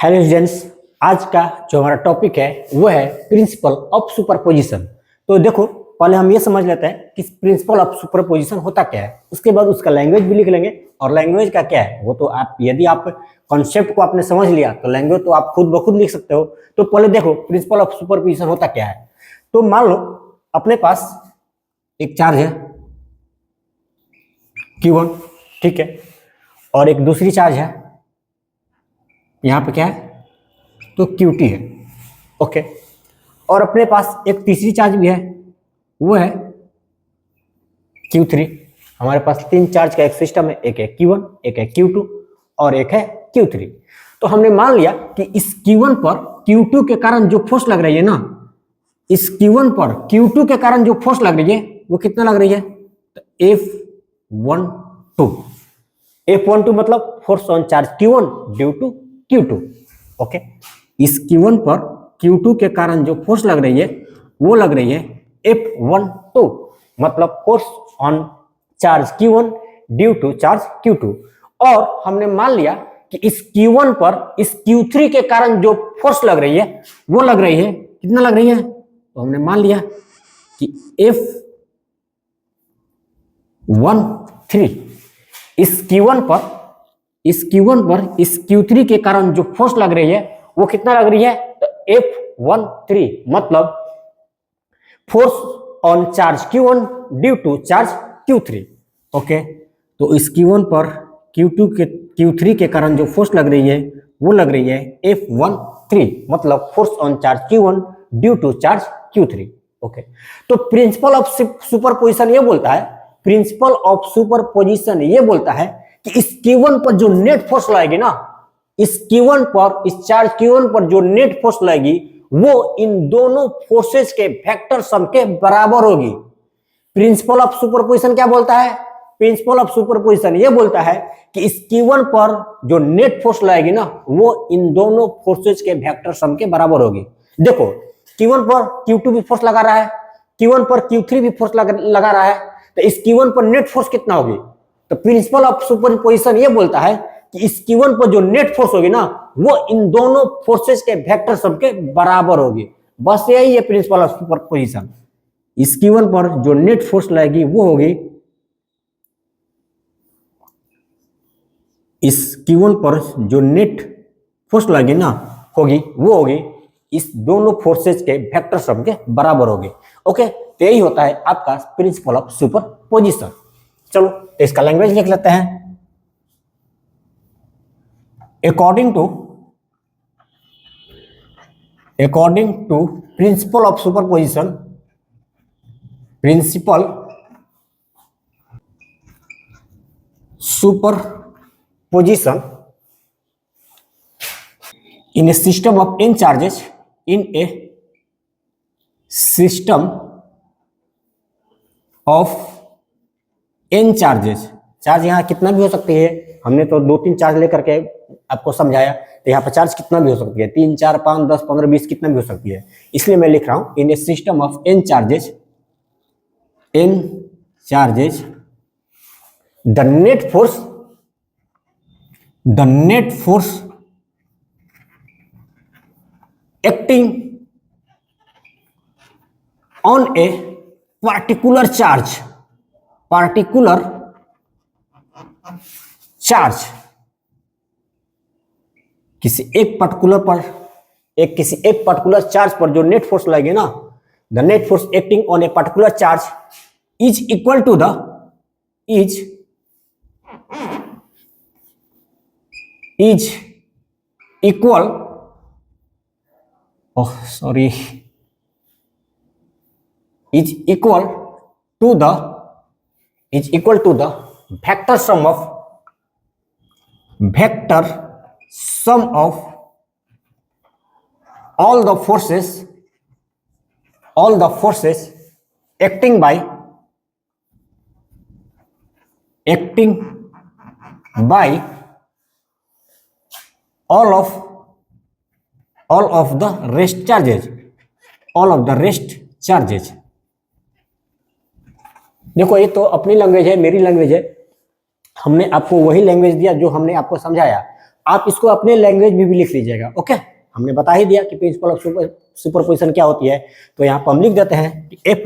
Hello students, आज का जो हमारा टॉपिक है वो है प्रिंसिपल ऑफ सुपरपोजिशन। तो देखो, पहले हम ये समझ लेते हैं कि प्रिंसिपल ऑफ सुपरपोजिशन होता क्या है, उसके बाद उसका लैंग्वेज भी लिख लेंगे। और लैंग्वेज का क्या है वो तो आप, यदि आप कॉन्सेप्ट को आपने समझ लिया तो लैंग्वेज तो आप खुद ब खुद लिख सकते हो। तो पहले देखो प्रिंसिपल ऑफ सुपरपोजिशन होता क्या है। तो मान लो अपने पास एक चार्ज है Q1, ठीक है, और एक दूसरी चार्ज है यहाँ पे क्या है तो Q2 है, ओके। और अपने पास एक तीसरी चार्ज भी है, वो है Q3। हमारे पास तीन चार्ज का एक सिस्टम है, एक है Q1, एक है Q2 और एक है Q3। तो हमने मान लिया कि इस Q1 पर Q2 के कारण जो फोर्स लग रही है ना, इस Q1 पर Q2 के कारण जो फोर्स लग रही है वो कितना लग रही है, तो F12। F12 मतलब force on charge Q1 due to Q2, okay. इस Q1 पर Q2 के कारण जो फोर्स लग रही है वो लग रही है F12, मतलब force on charge Q1 due to charge Q2। और हमने मान लिया कि इस Q1 पर इस Q3 के कारण जो फोर्स लग रही है वो लग रही है, कितना लग रही है, तो हमने मान लिया कि F13। इस Q1 पर इस Q3 के कारण जो फोर्स लग रही है वो कितना लग रही है, तो F13 मतलब force on charge Q1 due to charge Q3, okay. तो इस Q1 पर Q3 के कारण जो फोर्स लग रही है वो लग रही है F13 मतलब force on charge Q1 due to charge Q3, okay. तो प्रिंसिपल ऑफ सुपरपोजिशन ये बोलता है, प्रिंसिपल ऑफ सुपरपोजिशन ये बोलता है कि इस Q1 पर जो नेट फोर्स लगेगी ना, इस Q1 पर, इस चार्ज Q1 पर जो नेट फोर्स लगेगी वो इन दोनों फोर्सेस के वेक्टर सम के बराबर होगी। प्रिंसिपल ऑफ सुपरपोजिशन क्या बोलता है, प्रिंसिपल ऑफ सुपरपोजिशन ये बोलता है कि इस Q1 पर जो नेट फोर्स लगेगी ना वो इन दोनों फोर्सेस के वेक्टर सम के बराबर होगी। देखो Q1 पर Q2 भी फोर्स लगा रहा है, Q1 पर Q3 भी फोर्स लगा रहा है, तो इस Q1 पर नेट फोर्स कितना होगी, तो प्रिंसिपल ऑफ सुपरपोजिशन ये बोलता है कि इस Q1 पर जो नेट फोर्स होगी ना वो इन दोनों फोर्सेस के वेक्टर सम के बराबर होगी। बस यही है प्रिंसिपल ऑफ सुपरपोजिशन। इस Q1 पर जो नेट फोर्स लगेगी वो होगी, इस Q1 पर जो नेट फोर्स लगेगी ना वो होगी इस दोनों फोर्सेस के वेक्टर सम के बराबर होगी, ओके। तो यही होता है आपका प्रिंसिपल ऑफ सुपरपोजिशन। चलो तो इसका लैंग्वेज लिख लेते हैं। According to principle of superposition, principle superposition in a system of n charges, in a system of n charges, charge यहाँ कितना भी हो सकती है, हमने तो दो तीन चार्ज लेकर के आपको समझाया, तो यहाँ पर चार्ज कितना भी हो सकती है, 3 4 5 10 15 20 कितना भी हो सकती है। इसलिए मैं लिख रहा हूं in a system of n charges the net force acting on a particular charge, किसी एक पर्टिकुलर चार्ज पर जो नेट फोर्स लगेगी ना, the net force acting on a particular charge is equal to the vector sum of all the forces acting by all of the rest charges। देखो ये तो अपनी लैंग्वेज है, मेरी लैंग्वेज है, हमने आपको वही लैंग्वेज दिया जो हमने आपको समझाया। आप इसको अपने लैंग्वेज में भी लिख लीजिएगा। ओके, हमने बता ही दिया कि प्रिंसिपल ऑफ सुपरपोजिशन क्या होती है। तो यहाँ पर हम लिख देते हैं कि एफ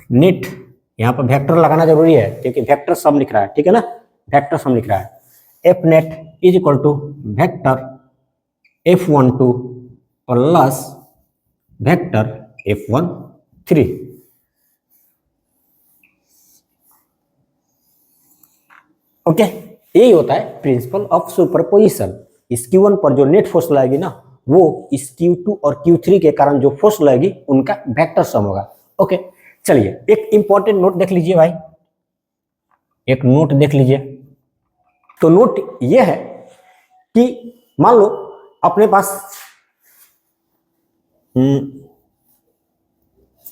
नेट, यहाँ पर वेक्टर लगाना जरूरी है क्योंकि वेक्टर सम लिख रहा है, ठीक है ना, वेक्टर सम लिख रहा है। F net is equal to vector F12 plus vector F13। Okay, यही होता है प्रिंसिपल ऑफ सुपरपोजिशन। इस Q1 पर जो नेट फोर्स लगेगी ना, वो इस Q2 और Q3 के कारण जो फोर्स लगेगी उनका वेक्टर सम होगा। ओके, चलिए एक इंपॉर्टेंट नोट देख लीजिए भाई, एक नोट देख लीजिए। तो नोट ये है कि मान लो अपने पास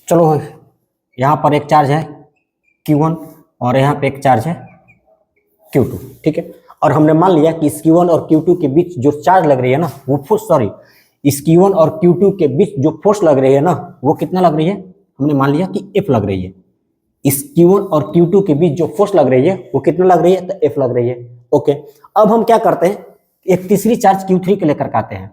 चलो यहां पर एक चार्ज है Q1 और यहां पे एक चार्ज है Q2, ठीक है। और हमने मान लिया कि इस Q1 और Q2 के बीच जो चार्ज लग रही है ना, वो फोर्स, सॉरी, इस Q1 और Q2 के बीच जो फोर्स लग रही है ना, वो कितना लग रही है, हमने मान लिया कि F लग रही है। इस Q1 और Q2 के बीच जो फोर्स लग रही है वो कितना लग रही है, तो F लग रही है। ओके, अब हम क्या करते हैं, एक तीसरी चार्ज Q3 को लेकर आते हैं,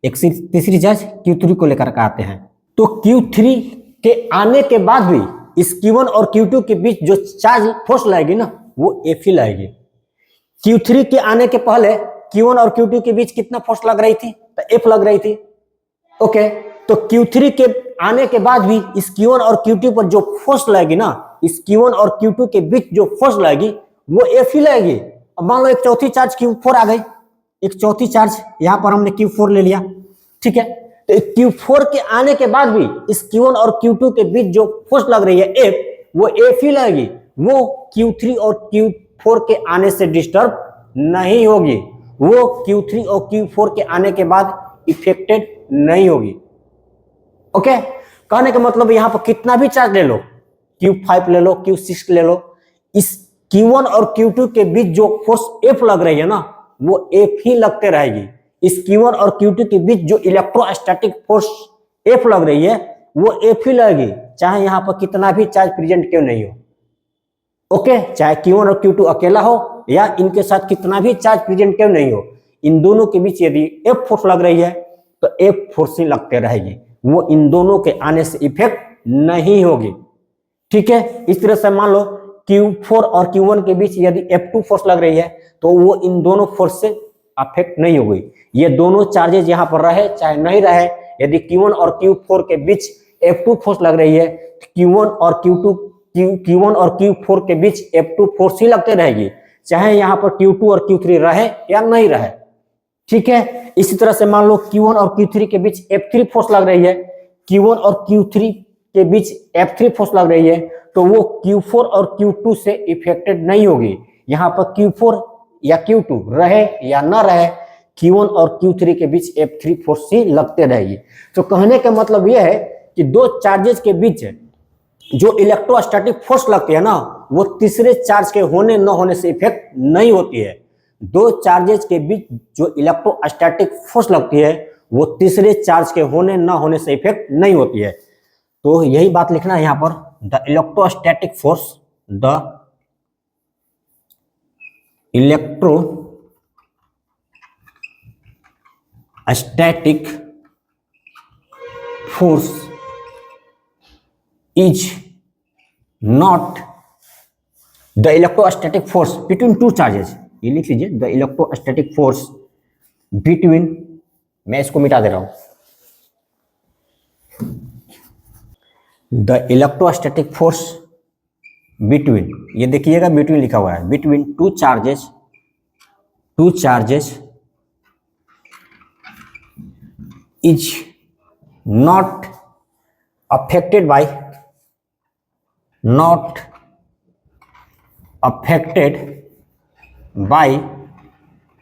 एक तीसरी चार्ज Q3 को लेकर आते हैं। तो Q3 के आने के बाद भी इस Q1 और Q2 के बीच जो चार्ज फोर्स लगेगी ना, वो F ही लगेगी। Q3 के आने के पहले Q1 और Q2 के बीच कितना फोर्स लग रही थी, तो F लग रही थी। ओके, तो Q3 के आने के बाद भी इस Q1 और Q2 पर जो फोर्स लगेगी ना, इस Q1 और Q2 के बीच जो फोर्स लगेगी वो F ही लगेगी। अब मान लो एक चौथी चार्ज Q4 आ गई, एक चौथी चार्ज यहां पर हमने Q4 ले लिया, ठीक है। तो Q4 के आने के बाद भी इस Q1 और Q2 के बीच जो फोर्स लग रही है F, वो F ही लगेगी, वो Q3 और Q4 के आने से डिस्टर्ब नहीं होगी, वो Q3 और Q4 के आने के बाद इफेक्टेड नहीं होगी। ओके, कहने का मतलब यहां पर कितना भी चार्ज ले लो, Q5 ले लो, Q6 ले लो, इस Q1 और Q2 के बीच जो फोर्स F लग रही है ना, वो F ही लगते रहेगी। इस Q1 और Q2 के बीच जो इलेक्ट्रोस्टैटिक फोर्स F लग रही है वो F ही लगेगी, चाहे यहां पर कितना भी चार्ज प्रेजेंट क्यों नहीं हो। ओके, चाहे Q1 और Q2 अकेला हो या इनके साथ कितना भी चार्ज प्रेजेंट क्यों नहीं हो, इन दोनों के बीच यदि F फोर्स लग रही है तो F फोर्स ही लगते रहेगी, वो इन दोनों के आने से इफेक्ट नहीं होगी, ठीक है। इस तरह से मान लो Q4 और Q1 के बीच यदि F2 फोर्स लग रही है तो वो इन दोनों फोर्स से अफेक्ट नहीं होगी, ये दोनों चार्जेस यहां पर रहे चाहे नहीं रहे, यदि Q1 और Q4 के बीच F2 फोर्स लग रही है, Q1 और Q4 के बीच F2 फोर्स ही लगते रहेगी, चाहे यहां पर Q2 और Q3 रहे या नहीं रहे, ठीक है। इसी तरह से मान लो Q1 और Q3 के बीच F3 फोर्स लग रही है, Q1 और Q3 के बीच F3 फोर्स लग रही है, तो वो Q4 और Q2 से इफेक्टेड नहीं होगी, यहाँ पर Q4 या Q2 रहे या ना रहे, Q1 और Q3 के बीच F3 फोर्स ही लगते रहेगी। तो कहने का मतलब यह है कि दो चार्जेस के बीच जो इलेक्ट्रोस्टैटिक फोर्स लगती है ना, वो तीसरे चार्ज के होने न होने से इफेक्ट नहीं होती है। दो चार्जेस के बीच जो इलेक्ट्रोस्टैटिक फोर्स लगती है वो तीसरे चार्ज के होने न होने से इफेक्ट नहीं होती है। तो यही बात लिखना है यहाँ पर, the electrostatic force, the electrostatic force is not the electrostatic force between two charges। ये लिख लीजिए, the electrostatic force between, मैं इसको मिटा दे रहा हूं, the electrostatic force between, ये देखिएगा between लिखा हुआ है, between two charges is not affected by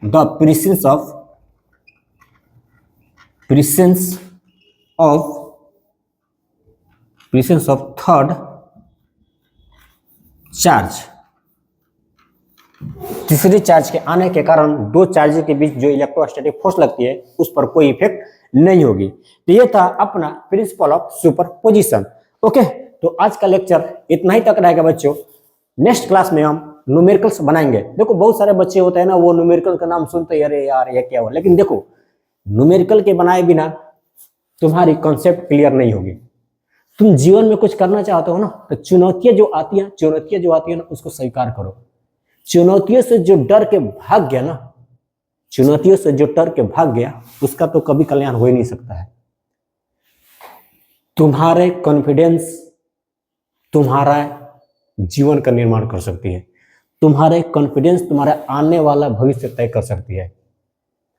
the presence of third charge. तीसरे चार्ज के आने के कारण दो चार्ज के बीच जो इलेक्ट्रोस्टैटिक फोर्स लगती है उस पर कोई इफेक्ट नहीं होगी। तो ये था अपना प्रिंसिपल ऑफ सुपरपोजिशन। ओके, तो आज का लेक्चर इतना ही तक रहेगा बच्चों। नेक्स्ट क्लास में हम न्यूमेरिकल्स बनाएंगे। देखो बहुत सारे बच्चे होते हैं ना, वो न्यूमेरिकल का नाम सुनते ही अरे यार ये क्या हुआ, लेकिन देखो न्यूमेरिकल के बनाए बिना तुम्हारी कॉन्सेप्ट क्लियर नहीं होगी। तुम जीवन में कुछ करना चाहते हो ना, तो चुनौतियां जो आती है ना, उसको स्वीकार करो। चुनौतियों से जो डर के भाग गया ना, चुनौतियों से जो डर के भाग गया, उसका तो कभी कल्याण हो ही नहीं सकता है। तुम्हारे कॉन्फिडेंस तुम्हारा जीवन का निर्माण कर सकती है। तुम्हारे कॉन्फिडेंस तुम्हारा आने वाला भविष्य तय कर सकती है।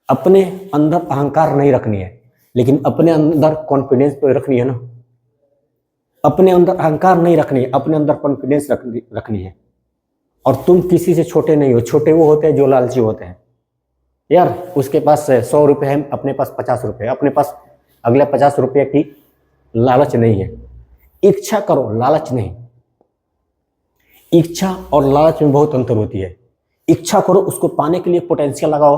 अपने अंदर अहंकार नहीं रखनी है, लेकिन अपने अंदर कॉन्फिडेंस तो रखनी है ना। अपने अंदर अहंकार नहीं रखनी है, अपने अंदर कॉन्फिडेंस रखनी है। और तुम किसी से छोटे नहीं हो। छोटे वो होते हैं जो लालची होते हैं। यार उसके पास 100 रुपए है, अपने पास 50 रुपए है, अपने पास अगले 50 रुपये की लालच नहीं है। इच्छा करो, लालच नहीं। इच्छा और लालच में बहुत अंतर होती है। इच्छा करो, उसको पाने के लिए पोटेंशियल लगाओ।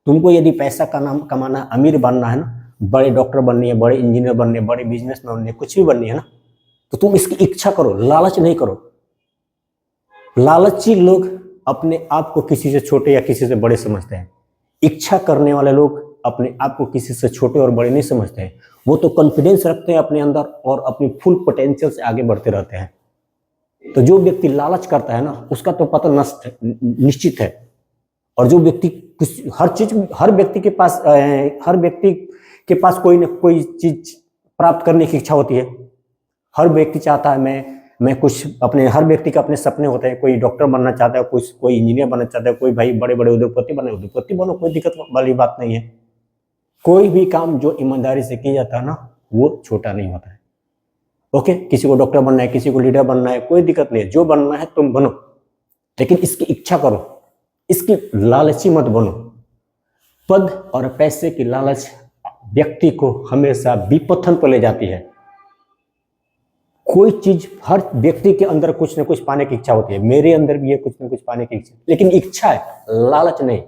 तुमको यदि पैसा का नाम कमाना, अमीर बनना है ना, बड़े डॉक्टर बननी है, बड़े इंजीनियर बनने है, बड़े बिजनेसमैन बनने है, कुछ भी बननी है ना, तो तुम इसकी इच्छा करो, लालच नहीं करो। लालची लोग अपने आप को किसी से छोटे या किसी से बड़े समझते हैं। इच्छा करने वाले लोग अपने आप को किसी से छोटे और बड़े नहीं समझते हैं। वो तो कॉन्फिडेंस रखते हैं अपने अंदर और अपनी फुल पोटेंशियल से आगे बढ़ते रहते हैं। तो जो व्यक्ति लालच करता है ना, उसका तो पतन निश्चित है। और जो व्यक्ति हर व्यक्ति के पास कोई ना कोई चीज प्राप्त करने की इच्छा होती है। हर व्यक्ति चाहता है मैं कुछ अपने, हर व्यक्ति के अपने सपने होते हैं। कोई डॉक्टर बनना चाहता है, कोई इंजीनियर बनना चाहता है, कोई भाई बड़े बड़े उद्योगपति बनो, कोई दिक्कत वाली बात नहीं है। कोई भी काम जो ईमानदारी से किया जाता है ना, वो छोटा नहीं होता है। ओके, किसी को डॉक्टर बनना है, किसी को लीडर बनना है, कोई दिक्कत नहीं है। जो बनना है तुम बनो, लेकिन इसकी इच्छा करो, इसकी लालची मत बनो। पद और पैसे की लालच व्यक्ति को हमेशा विपथन पर ले जाती है। कोई चीज, हर व्यक्ति के अंदर कुछ ना कुछ पाने की इच्छा होती है। मेरे अंदर भी है कुछ ना कुछ पाने की इच्छा, लेकिन इच्छा है, लालच नहीं।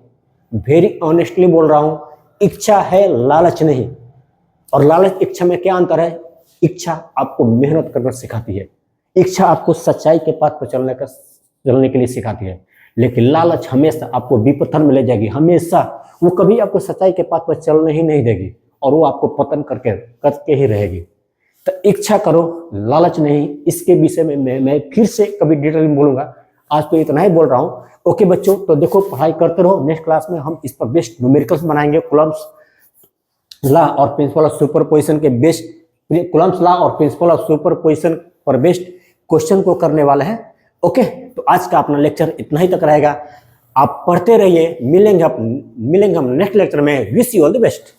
वेरी ऑनेस्टली बोल रहा हूं, इच्छा है, लालच नहीं। और लालच इच्छा में क्या अंतर है? इच्छा आपको मेहनत करना सिखाती है। इच्छा आपको सच्चाई के पाथ पर चलने के लिए सिखाती है, लेकिन लालच हमेशा आपको विपथन में ले जाएगी। हमेशा वो कभी आपको सच्चाई के पाथ पर चलने ही नहीं देगी, और वो आपको पतन करके ही रहेगी। तो इच्छा करो, लालच नहीं। इसके विषय में मैं फिर से कभी डिटेल में बोलूंगा। आज तो इतना ही बोल रहा हूँ। ओके बच्चों, तो देखो पढ़ाई करते रहो। नेक्स्ट क्लास में हम इस पर बेस्ट न्यूमेरिकल्स बनाएंगे। कूलम्ब्स लॉ और प्रिंसिपल ऑफ सुपरपोजिशन के बेस्ट, कूलम्ब्स लॉ और प्रिंसिपल ऑफ सुपरपोजिशन पर बेस्ट क्वेश्चन को करने वाले हैं। ओके, तो आज का अपना लेक्चर इतना ही तक रहेगा। आप पढ़ते रहिए। मिलेंगे हम नेक्स्ट लेक्चर में। Wish you all the best.